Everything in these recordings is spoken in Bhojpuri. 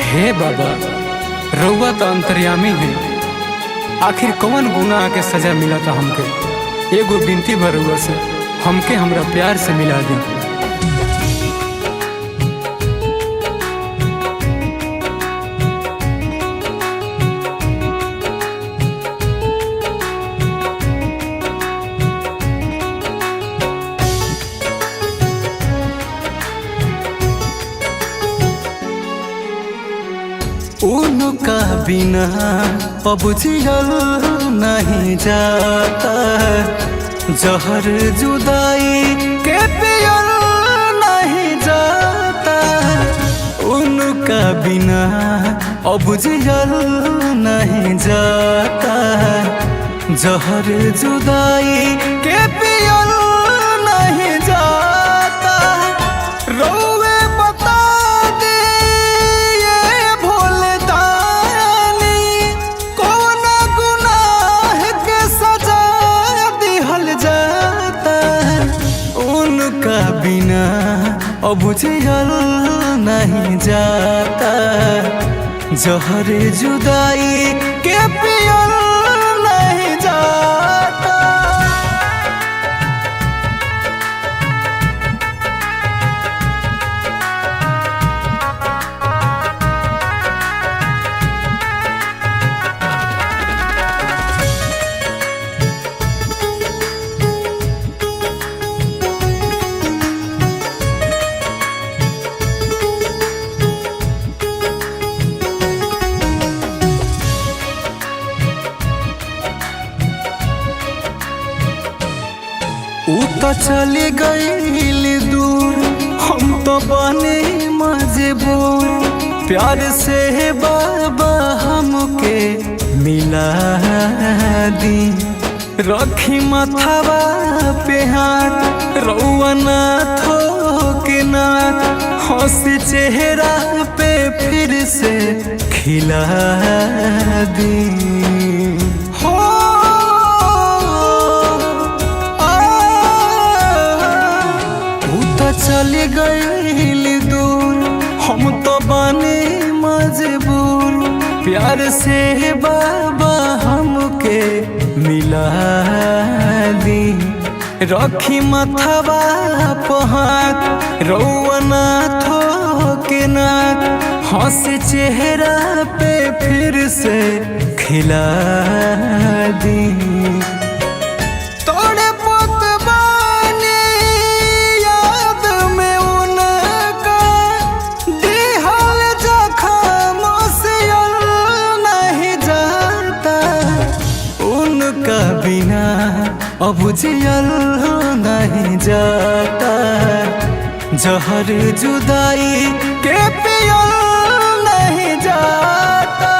हे बाबा, रउआ तो अंतर्यामी है। आखिर कौन गुनाह के सजा मिला था हमके? एगो बिनती बा रउआ से, हमके हमरा प्यार से मिला दी। उनका बिना अब जियल नहीं जाता, जहर जुदाई के पियल नहीं जाता। उनका बिना अब जियल नहीं जाता, जहर जुदाई के पियल नहीं जाता। रोवे बता दे ये भोले दानी, कौन गुनाह के सजा दिहल जाता। उनका बिना अब जियल नहीं जाता, जहर जुदाई के पियल नहीं जाता। ऊ तो चली गई दूर, हम तो बने मजबूर। प्यार से बाबा हमके मिला दी, रखी मथवा पे हाथ, रउआ ना थोके ना, हंसी चेहरा पे फिर से खिला दी। चली गई दूर, हम तो बने मजबूर। प्यार से बाबा हमके मिला दी, रखी मथवा पे हाथ, रउआ ना थोके ना, हंसी चेहरा पे फिर से खिला दी। बिना अब जियल नहीं जाता, जहर जुदाई के पियल नहीं जाता।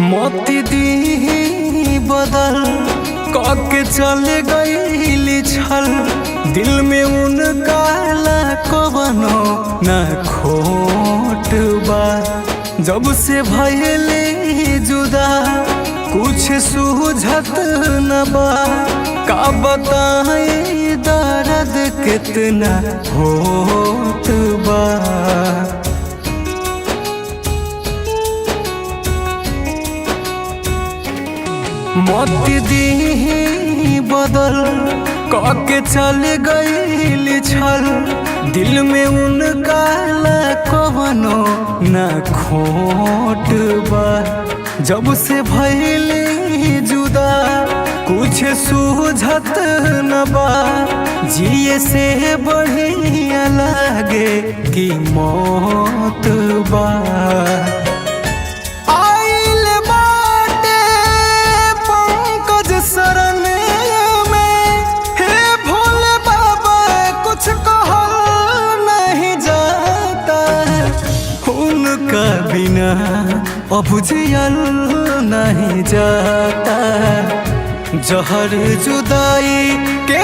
मोती दी बदल के चल गई छल, दिल में उनका कवनो न खोट बा। जब से भइले जुदा कुछ सूझत न बा, का बताई दर्द कितना होत बा। मोती दी बदल के चल गई छल, दिल में उनका कवनो न खोट बा। जब से भइले जुदा कुछ सूझत न बा, जिए से बढ़िया लागे कि मौत बा। बिना अब जियल नहीं जाता। जहर जुदाई के